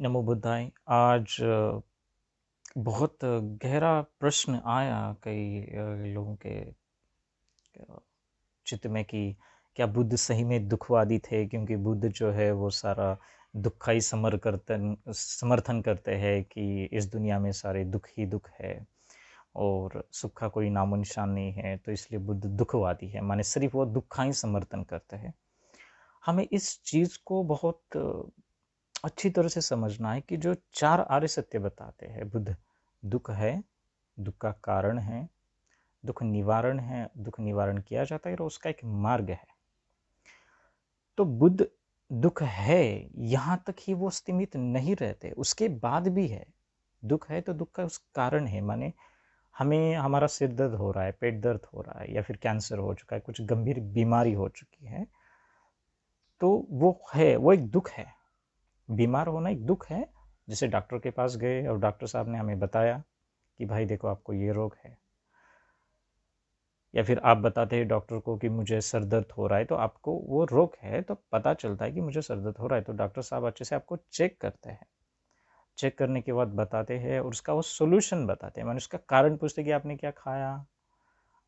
नमो बुद्धाय। आज बहुत गहरा प्रश्न आया कई लोगों के चित्त में कि क्या बुद्ध सही में दुखवादी थे, क्योंकि बुद्ध जो है वो सारा दुख का ही समर्थन करते हैं कि इस दुनिया में सारे दुख ही दुख है और सुख का कोई नामो निशान नहीं है, तो इसलिए बुद्ध दुखवादी है, माने सिर्फ वो दुख का ही समर्थन करते हैं। हमें इस चीज़ को बहुत अच्छी तरह से समझना है कि जो चार आर्य सत्य बताते हैं बुद्ध, दुख है, दुख का कारण है, दुख निवारण है, दुख निवारण किया जाता है और उसका एक मार्ग है। तो बुद्ध दुख है यहाँ तक ही वो सीमित नहीं रहते, उसके बाद भी है। दुख है तो दुख का उस कारण है, माने हमें हमारा सिर दर्द हो रहा है, पेट दर्द हो रहा है, या फिर कैंसर हो चुका है, कुछ गंभीर बीमारी हो चुकी है, तो वो है, वो एक दुख है। बीमार होना एक दुख है। जैसे डॉक्टर के पास गए और डॉक्टर साहब ने हमें बताया कि भाई देखो आपको ये रोग है, या फिर आप बताते हैं डॉक्टर को कि मुझे सर दर्द हो रहा है, तो आपको वो रोग है तो पता चलता है कि मुझे सर दर्द हो रहा है, तो डॉक्टर साहब अच्छे से आपको चेक करते हैं। चेक करने के बाद बताते हैं और उसका वो सोल्यूशन बताते हैं, मैंने उसका कारण पूछते कि आपने क्या खाया,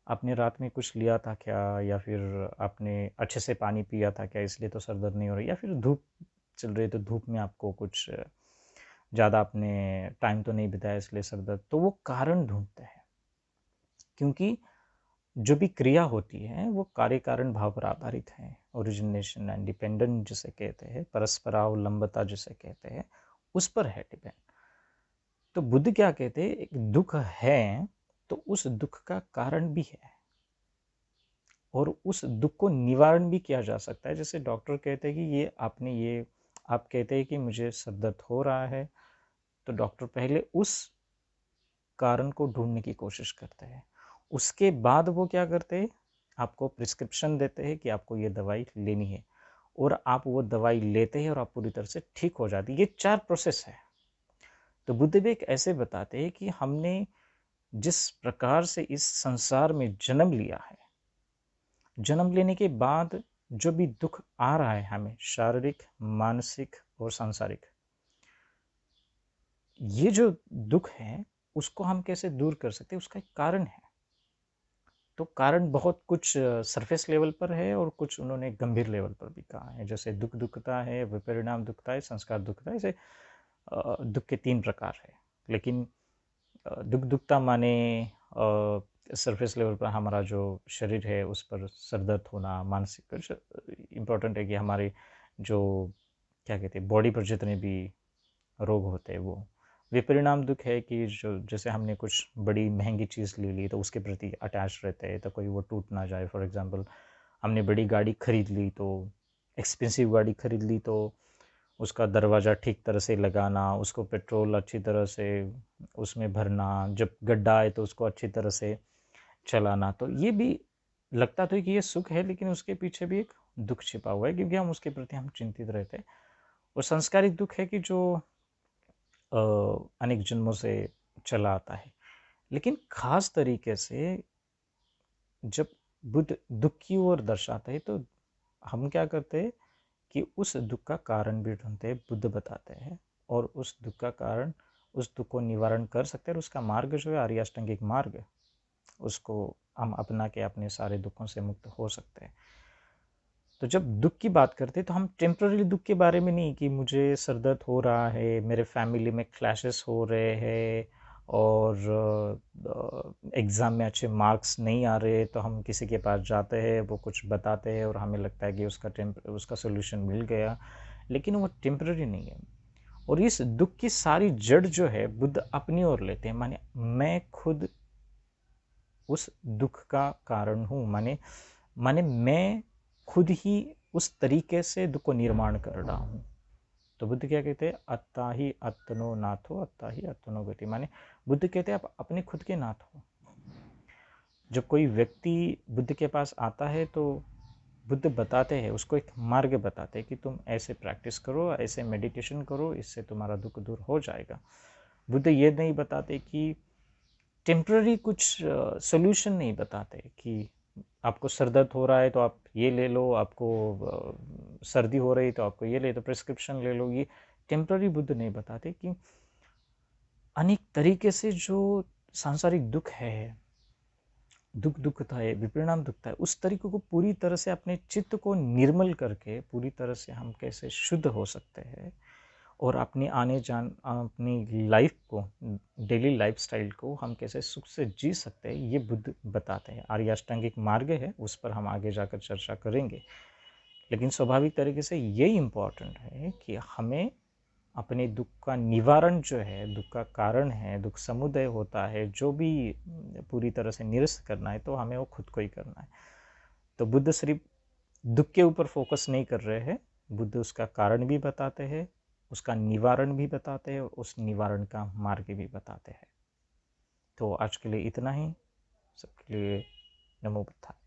आपने रात में कुछ लिया था क्या, या फिर आपने अच्छे से पानी पिया था क्या, इसलिए तो सर दर्द नहीं हो रही, या फिर धूप चल रही है तो धूप में आपको कुछ ज़्यादा आपने टाइम तो नहीं बिताया इसलिए सर दर्द, तो वो कारण ढूंढते हैं। क्योंकि जो भी क्रिया होती है वो कार्य कारण भाव पर आधारित है। ओरिजिनेशन एंड डिपेंडेंट जिसे कहते हैं, परस्परावलंबता जिसे कहते हैं, उस पर है डिपेंड। तो बुद्ध क्या कहते हैं, एक दुख है तो उस दुख का कारण भी है और उस दुख को निवारण भी किया जा सकता है। जैसे डॉक्टर कहते हैं कि ये आपने ये, आप कहते हैं कि मुझे सर दर्द हो रहा है, तो डॉक्टर पहले उस कारण को ढूंढने की कोशिश करते हैं। उसके बाद वो क्या करते हैं, आपको प्रिस्क्रिप्शन देते हैं कि आपको ये दवाई लेनी है, और आप वो दवाई लेते हैं और आप पूरी तरह से ठीक हो जाती है। ये चार प्रोसेस है। तो बुद्ध भी एक ऐसे बताते हैं कि हमने जिस प्रकार से इस संसार में जन्म लिया है, जन्म लेने के बाद जो भी दुख आ रहा है हमें, शारीरिक, मानसिक और सांसारिक, ये जो दुख है उसको हम कैसे दूर कर सकते हैं, उसका एक कारण है। तो कारण बहुत कुछ सरफेस लेवल पर है और कुछ उन्होंने गंभीर लेवल पर भी कहा है। जैसे दुख दुखता है, विपरिणाम दुखता है, संस्कार दुखता है। जैसे दुख के तीन प्रकार है, लेकिन दुख दुखता माने सरफेस लेवल पर हमारा जो शरीर है उस पर सर दर्द होना, मानसिक इम्पोर्टेंट है कि हमारे जो क्या कहते हैं बॉडी पर जितने भी रोग होते हैं वो। विपरिणाम दुख है कि जो जैसे हमने कुछ बड़ी महंगी चीज़ ले ली तो उसके प्रति अटैच रहते हैं, तो कोई वो टूट ना जाए। फॉर एग्जांपल हमने बड़ी गाड़ी खरीद ली, तो एक्सपेंसिव गाड़ी खरीद ली, तो उसका दरवाज़ा ठीक तरह से लगाना, उसको पेट्रोल अच्छी तरह से उसमें भरना, जब गड्ढा आए तो उसको अच्छी तरह से चलाना, तो ये भी लगता तो है कि ये सुख है, लेकिन उसके पीछे भी एक दुख छिपा हुआ है, क्योंकि हम उसके प्रति हम चिंतित रहते हैं। और संस्कारिक दुख है कि जो अनेक जन्मों से चला आता है। लेकिन खास तरीके से जब बुद्ध दुख की ओर दर्शाते हैं, तो हम क्या करते हैं कि उस दुख का कारण भी ढूंढते हैं, बुद्ध बताते हैं, और उस दुख का कारण, उस दुख को निवारण कर सकते हैं, और उसका मार्ग जो है आर्य अष्टांगिक मार्ग, उसको हम अपना के अपने सारे दुखों से मुक्त हो सकते हैं। तो जब दुख की बात करते हैं तो हम टेम्पररी दुख के बारे में नहीं कि मुझे सर दर्द हो रहा है, मेरे फैमिली में क्लैशेस हो रहे हैं, और एग्ज़ाम में अच्छे मार्क्स नहीं आ रहे, तो हम किसी के पास जाते हैं, वो कुछ बताते हैं और हमें लगता है कि उसका सोल्यूशन मिल गया, लेकिन वो टेम्पररी नहीं है। और इस दुख की सारी जड़ जो है बुद्ध अपनी ओर लेते हैं, माने मैं खुद उस दुख का कारण हूँ, माने माने मैं खुद ही उस तरीके से दुख को निर्माण कर रहा हूँ। तो बुद्ध क्या कहते हैं, अत्ता ही आत्मनो नाथो, अत्ता ही आत्मनो गति, माने बुद्ध कहते हैं आप अपने खुद के नाथ हो। जब कोई व्यक्ति बुद्ध के पास आता है तो बुद्ध बताते हैं, उसको एक मार्ग बताते हैं कि तुम ऐसे प्रैक्टिस करो, ऐसे मेडिटेशन करो, इससे तुम्हारा दुख दूर हो जाएगा। बुद्ध ये नहीं बताते कि टेम्प्ररी कुछ सोल्यूशन नहीं बताते कि आपको सर दर्द हो रहा है तो आप ये ले लो, आपको सर्दी हो रही है तो आपको ये ले, तो प्रिस्क्रिप्शन ले लो। ये टेम्पररी बुद्ध नहीं बताते कि अनेक तरीके से जो सांसारिक दुख है, दुखता है, विपरिणाम दुखता है, उस तरीके को पूरी तरह से अपने चित्त को निर्मल करके पूरी तरह से हम कैसे शुद्ध हो सकते हैं और अपनी लाइफ को, डेली लाइफस्टाइल को हम कैसे सुख से जी सकते हैं, ये बुद्ध बताते हैं। आर्य अष्टांगिक मार्ग है, उस पर हम आगे जाकर चर्चा करेंगे। लेकिन स्वाभाविक तरीके से ये इम्पॉर्टेंट है कि हमें अपने दुख का निवारण जो है, दुख का कारण है, दुख समुदय होता है, जो भी पूरी तरह से निरस्त करना है, तो हमें वो खुद को ही करना है। तो बुद्ध सिर्फ दुख के ऊपर फोकस नहीं कर रहे हैं, बुद्ध उसका कारण भी बताते हैं, उसका निवारण भी बताते हैं, उस निवारण का मार्ग भी बताते हैं। तो आज के लिए इतना ही। सबके लिए नमो बुद्धाय।